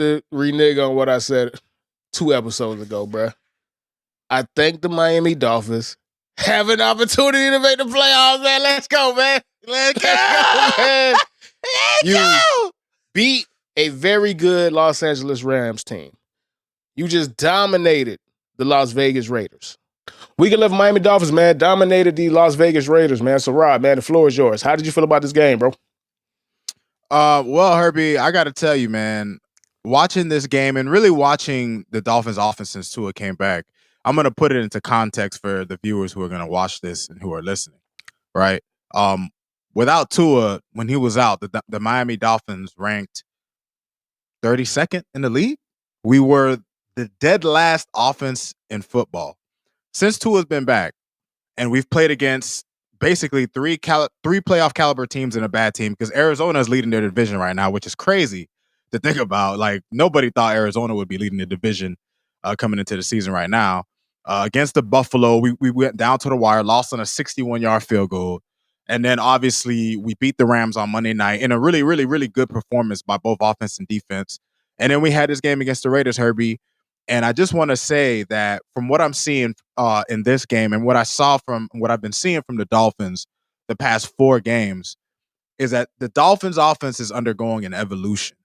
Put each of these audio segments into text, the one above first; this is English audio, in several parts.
to renege on what I said 2 episodes ago, bruh. I think the Miami Dolphins have an opportunity to make the playoffs, man. Let's go, man. Let's go, man. You beat a very good Los Angeles Rams team. You just dominated the Las Vegas Raiders. We can live Miami Dolphins, man. Dominated the Las Vegas Raiders, man. So, Rob, man, the floor is yours. How did you feel about this game, bro? Well, Herbie, I got to tell you, man, watching this game and really watching the Dolphins offense since Tua came back, I'm going to put it into context for the viewers who are going to watch this and who are listening, right? Without Tua, when he was out, the Miami Dolphins ranked 32nd in the league. We were the dead last offense in football. Since Tua's been back, and we've played against basically three playoff caliber teams and a bad team, because Arizona is leading their division right now, which is crazy to think about. Like, nobody thought Arizona would be leading the division coming into the season right now. Against the Buffalo, we went down to the wire, lost on a 61-yard field goal. And then obviously we beat the Rams on Monday night in a really, really, really good performance by both offense and defense. And then we had this game against the Raiders, Herbie. And I just want to say that from what I'm seeing in this game and what I saw from what I've been seeing from the Dolphins the past 4 games is that the Dolphins offense is undergoing an evolution.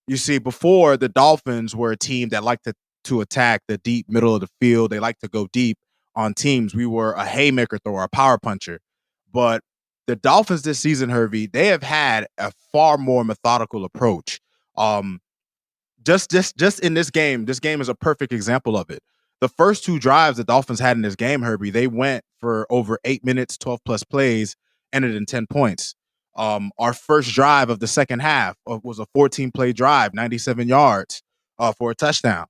You see, before, the Dolphins were a team that liked to attack the deep middle of the field. They like to go deep on teams. We were a haymaker thrower, a power puncher. But the Dolphins this season, Hervey, they have had a far more methodical approach. Just in this game is a perfect example of it. The first 2 drives the Dolphins had in this game, Herbie, they went for over 8 minutes, 12 plus plays, ended in 10 points. Our first drive of the second half was a 14-play drive, 97 yards for a touchdown.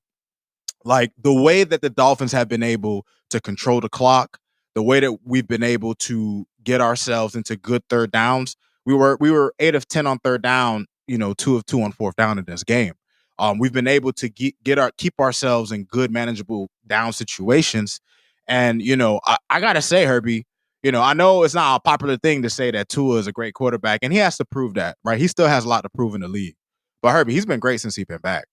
Like, the way that the Dolphins have been able to control the clock, the way that we've been able to get ourselves into good third downs. We were 8 of 10 on third down, 2 of 2 on fourth down in this game. We've been able to keep ourselves in good, manageable down situations. And, I got to say, Herbie, I know it's not a popular thing to say that Tua is a great quarterback, and he has to prove that, right? He still has a lot to prove in the league. But, Herbie, he's been great since he's been back.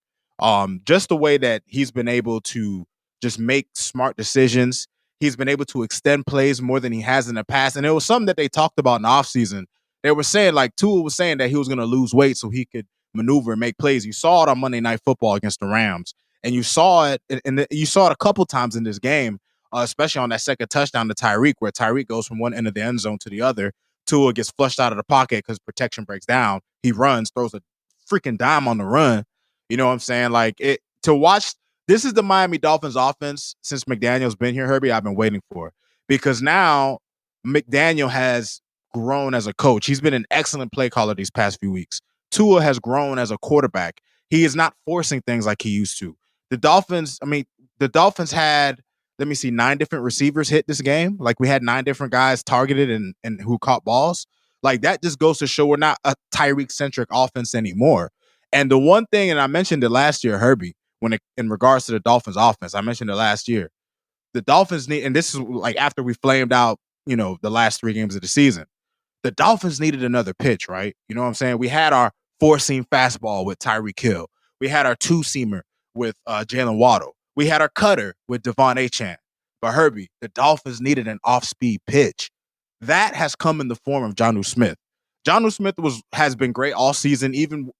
Just the way that he's been able to just make smart decisions. He's been able to extend plays more than he has in the past. And it was something that they talked about in the offseason. They were saying, like, Tua was saying that he was going to lose weight so he could maneuver and make plays. You saw it on Monday Night Football against the Rams. And you saw it, and you saw it a couple times in this game, especially on that second touchdown to Tyreek, where Tyreek goes from one end of the end zone to the other. Tua gets flushed out of the pocket because protection breaks down. He runs, throws a freaking dime on the run. You know what I'm saying? Like, to watch, this is the Miami Dolphins offense since McDaniel's been here, Herbie, I've been waiting for. Because now McDaniel has grown as a coach. He's been an excellent play caller these past few weeks. Tua has grown as a quarterback. He is not forcing things like he used to. The Dolphins had, 9 different receivers hit this game. Like, we had 9 different guys targeted and who caught balls. Like, that just goes to show we're not a Tyreek-centric offense anymore. And the one thing, and I mentioned it last year, Herbie, in regards to the Dolphins offense, I mentioned it last year. The Dolphins need, and this is like after we flamed out, the last 3 games of the season, the Dolphins needed another pitch, right? You know what I'm saying? We had our 4-seam fastball with Tyreek Hill. We had our 2-seamer with Jalen Waddle. We had our cutter with Devon Achane. But Herbie, the Dolphins needed an off-speed pitch. That has come in the form of Jonnu Smith. Jonnu Smith has been great all season, even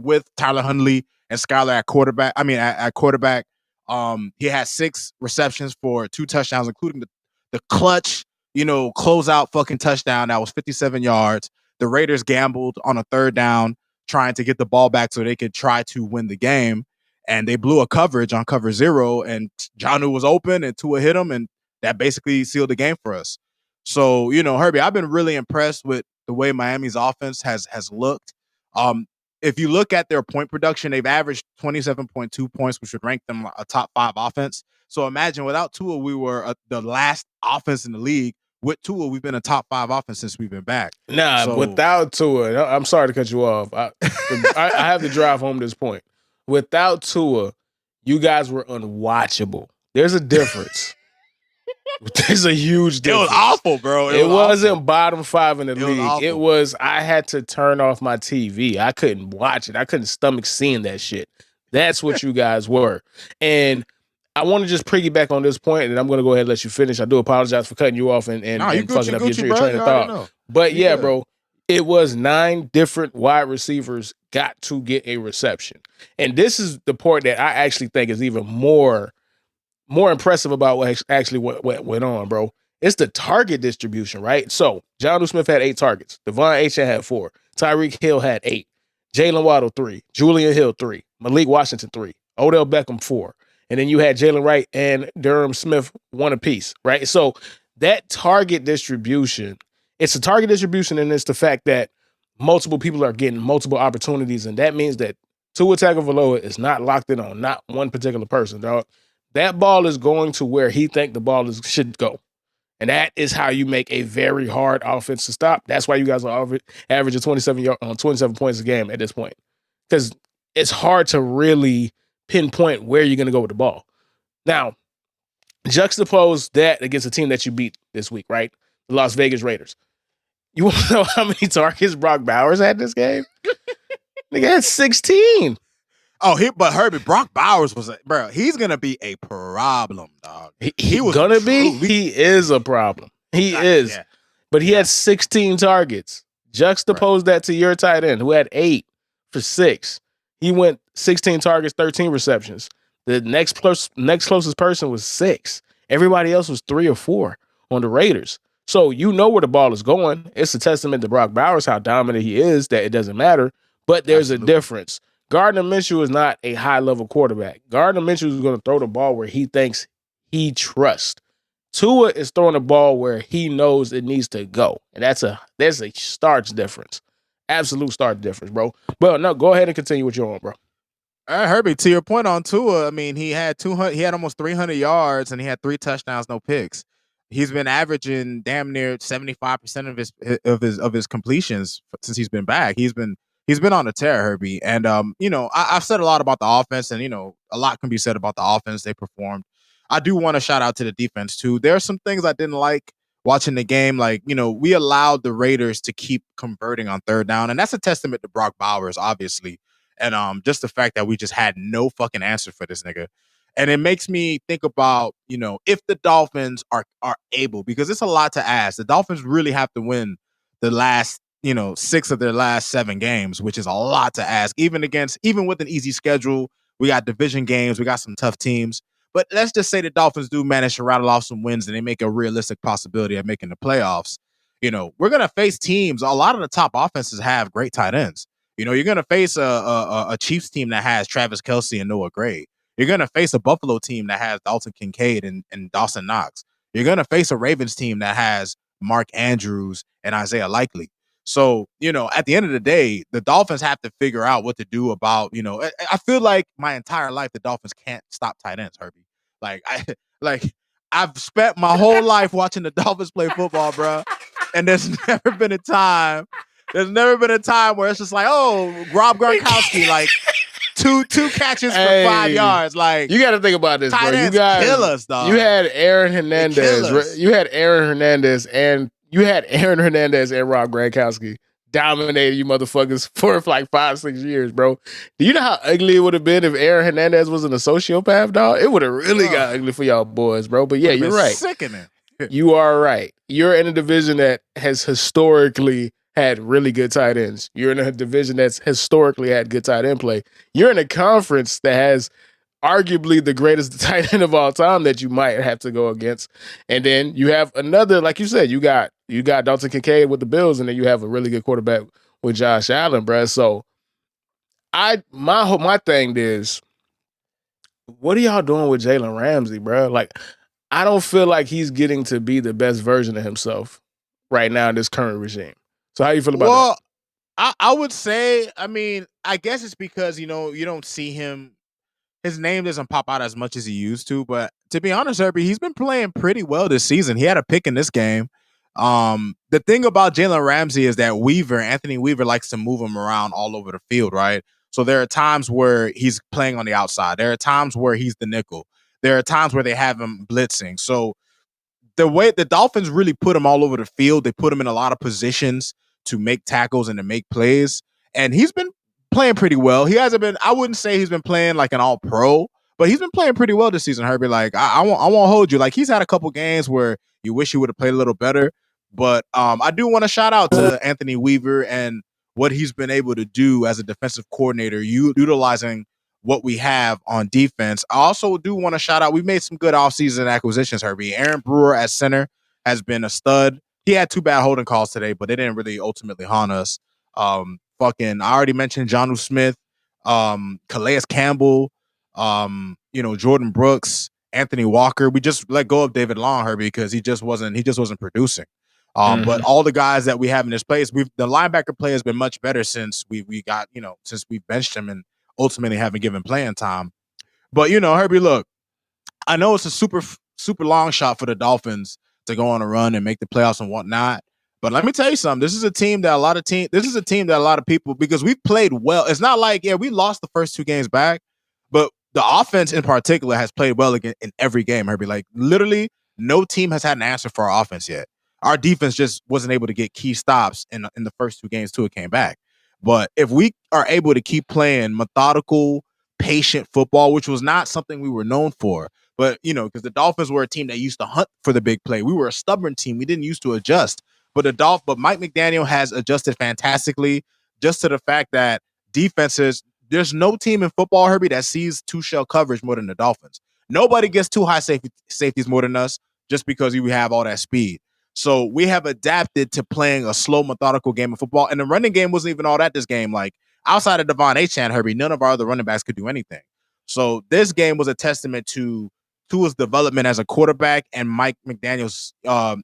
with Tyler Huntley and Skylar at quarterback. At quarterback, he had 6 receptions for 2 touchdowns, including the clutch, closeout fucking touchdown that was 57 yards. The Raiders gambled on a third down, trying to get the ball back so they could try to win the game. And they blew a coverage on cover 0, and Jonnu was open, and Tua hit him, and that basically sealed the game for us. So, Herbie, I've been really impressed with the way Miami's offense has looked. If you look at their point production, they've averaged 27.2 points, which would rank them a top 5 offense. So imagine, without Tua, we were the last offense in the league. With Tua, we've been a top 5 offense since we've been back. Without Tua, I'm sorry to cut you off. I have to drive home this point. Without Tua, you guys were unwatchable. There's a difference There's a huge It difference. was awful, bro. It wasn't awful. bottom 5 in the was league. awful. It was, I had to turn off my TV. I couldn't watch it. I couldn't stomach seeing that shit. That's what you guys were. And I want to just piggyback on this point, and I'm going to go ahead and let you finish. I do apologize for cutting you off and Nah, you fucking up Gucci, your train of thought. But You yeah, good. bro, it was 9 different wide receivers got to get a reception. And this is the part that I actually think is even more impressive about what actually went on, bro. It's the target distribution, right? So Jonnu Smith had 8 targets. Devon Achane had 4. Tyreek Hill had 8. Jalen Waddle 3. Julian Hill 3. Malik Washington 3. Odell Beckham 4. And then you had Jalen Wright and Durham Smith 1 apiece, right? So that target distribution, it's a target distribution, and it's the fact that multiple people are getting multiple opportunities, and that means that Tua Tagovailoa is not locked in on not one particular person, dog. That ball is going to where he think the ball should go. And that is how you make a very hard offense to stop. That's why you guys are averaging 27 points a game at this point. Because it's hard to really pinpoint where you're going to go with the ball. Now, juxtapose that against a team that you beat this week, right? The Las Vegas Raiders. You want to know how many targets Brock Bowers had this game? Nigga had 16. Oh, but Herbie, Brock Bowers was bro. He's gonna be a problem, dog. He was gonna be. He is a problem. He is. Yeah. But he had 16 targets. Juxtapose that to your tight end, who had 8 for 6. He went 16 targets, 13 receptions. The next closest person was 6. Everybody else was 3 or 4 on the Raiders. So you know where the ball is going. It's a testament to Brock Bowers how dominant he is that it doesn't matter. But there's a difference. Gardner Minshew is not a high-level quarterback. Gardner Minshew is going to throw the ball where he thinks he trusts. Tua is throwing the ball where he knows it needs to go. And there's a starch difference. Absolute starch difference, bro. But no, go ahead and continue what you're on, bro. Herbie, to your point on Tua, I mean, he had almost 300 yards and he had 3 touchdowns, no picks. He's been averaging damn near 75% of his completions since he's been back. He's been on a tear, Herbie. And I've said a lot about the offense, and a lot can be said about the offense. They performed. I do want to shout out to the defense too. There are some things I didn't like watching the game. Like, we allowed the Raiders to keep converting on 3rd down, and that's a testament to Brock Bowers, obviously. And just the fact that we just had no fucking answer for this nigga. And it makes me think about, if the Dolphins are able, because it's a lot to ask. The Dolphins really have to win the last 6 of their last 7 games, which is a lot to ask. Even with an easy schedule, we got division games, we got some tough teams. But let's just say the Dolphins do manage to rattle off some wins and they make a realistic possibility of making the playoffs. We're gonna face teams. A lot of the top offenses have great tight ends. You're gonna face a Chiefs team that has Travis Kelce and Noah Gray. You're gonna face a Buffalo team that has Dalton Kincaid and Dawson Knox. You're gonna face a Ravens team that has Mark Andrews and Isaiah Likely. So, at the end of the day, the Dolphins have to figure out what to do about, I feel like my entire life, the Dolphins can't stop tight ends, Herbie. I've spent my whole life watching the Dolphins play football, bro. And there's never been a time where it's just like, oh, Rob Gronkowski, like two catches for 5 yards. Like, you got to think about this, tight bro. ends You guys kill us, dog. You had Aaron Hernandez. You had Aaron Hernandez and Rob Gronkowski dominated you motherfuckers for like 5-6 years, bro. Do you know how ugly it would have been if Aaron Hernandez wasn't a sociopath, dog? It would have really got ugly for y'all boys, bro. But yeah, you're right. Sickening. You are right. You're in a division that has historically had really good tight ends. You're in a division that's historically had good tight end play. You're in a conference that has arguably the greatest tight end of all time that you might have to go against. And then you have another, like you said, you got Dalton Kincaid with the Bills, and then you have a really good quarterback with Josh Allen, bruh. So my thing is, what are y'all doing with Jalen Ramsey, bruh? Like, I don't feel like he's getting to be the best version of himself right now in this current regime. So how you feel about that? I would say, I mean, I guess it's because, you don't see him. His name doesn't pop out as much as he used to. But to be honest, Herbie, he's been playing pretty well this season. He had a pick in this game. The thing about Jalen Ramsey is that Anthony Weaver likes to move him around all over the field, right? So there are times where he's playing on the outside. There are times where he's the nickel. There are times where they have him blitzing. So the way the Dolphins really put him all over the field, they put him in a lot of positions to make tackles and to make plays. And he's been playing pretty well. He hasn't been, I wouldn't say he's been playing like an all pro, but he's been playing pretty well this season, Herbie. Like, I won't hold you. Like, he's had a couple games where you wish he would have played a little better. But I do want to shout out to Anthony Weaver and what he's been able to do as a defensive coordinator, utilizing what we have on defense. I also do want to shout out, we've made some good offseason acquisitions, Herbie. Aaron Brewer at center has been a stud. He had 2 bad holding calls today, but they didn't really ultimately haunt us. I already mentioned Jonnu Smith, Calais Campbell, Jordan Brooks, Anthony Walker. We just let go of David Long, Herbie, because he just wasn't producing. But all the guys that we have in this place, the linebacker play has been much better since we benched him and ultimately haven't given playing time. But Herbie, look, I know it's a super long shot for the Dolphins to go on a run and make the playoffs and whatnot. But let me tell you something. This is a team that a lot of people, because we've played well. It's not like, we lost the first 2 games back, but the offense in particular has played well again in every game, Herbie. Like, literally, no team has had an answer for our offense yet. Our defense just wasn't able to get key stops in the first 2 games till it came back. But if we are able to keep playing methodical, patient football, which was not something we were known for, but because the Dolphins were a team that used to hunt for the big play. We were a stubborn team. We didn't used to adjust. But Mike McDaniel has adjusted fantastically, just to the fact that defenses, there's no team in football, Herbie, that sees 2 shell coverage more than the Dolphins. Nobody gets 2 high safeties more than us, just because we have all that speed. So we have adapted to playing a slow, methodical game of football. And the running game wasn't even all that this game. Like, outside of Devon Achane, Herbie, none of our other running backs could do anything. So this game was a testament to his development as a quarterback and Mike McDaniel's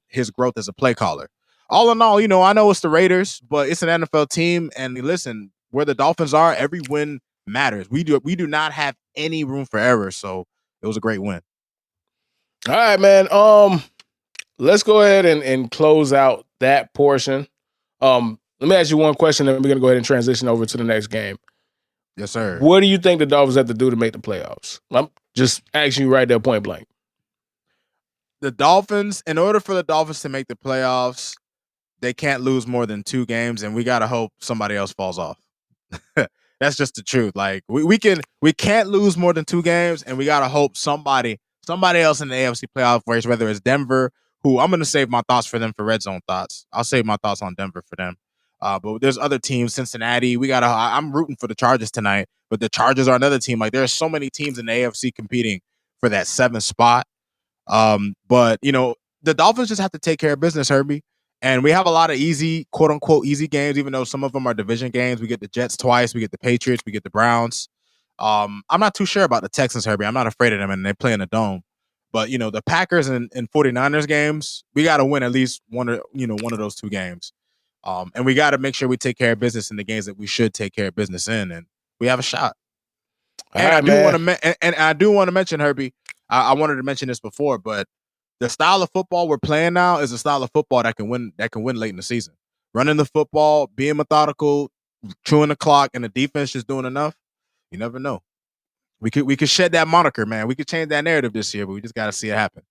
his growth as a play caller. All in all, I know it's the Raiders, but it's an NFL team. And listen, where the Dolphins are, every win matters. We do not have any room for error. So it was a great win. All right, man. Let's go ahead and close out that portion. Let me ask you one question, and we're going to go ahead and transition over to the next game. Yes, sir. What do you think the Dolphins have to do to make the playoffs? I'm just asking you right there, point blank. The Dolphins, in order for the Dolphins to make the playoffs, they can't lose more than 2 games, and we got to hope somebody else falls off. That's just the truth. Like, we can't lose more than 2 games, and we got to hope somebody else in the AFC playoff race, whether it's Denver, who I'm going to save my thoughts for them for red zone thoughts. I'll save my thoughts on Denver for them. But there's other teams, Cincinnati. I'm rooting for the Chargers tonight, but the Chargers are another team. Like, there's so many teams in the AFC competing for that 7th spot. But the Dolphins just have to take care of business, Herbie. And we have a lot of easy, quote unquote, easy games, even though some of them are division games. We get the Jets twice, we get the Patriots, we get the Browns. I'm not too sure about the Texans, Herbie. I'm not afraid of them, and they play in a dome. But the Packers and 49ers games, we got to win at least one of those 2 games. And we got to make sure we take care of business in the games that we should take care of business in, and we have a shot. And I do want to mention, Herbie, I wanted to mention this before, but the style of football we're playing now is a style of football that can win late in the season. Running the football, being methodical, chewing the clock, and the defense just doing enough. You never know. We could shed that moniker, man. We could change that narrative this year, but we just got to see it happen.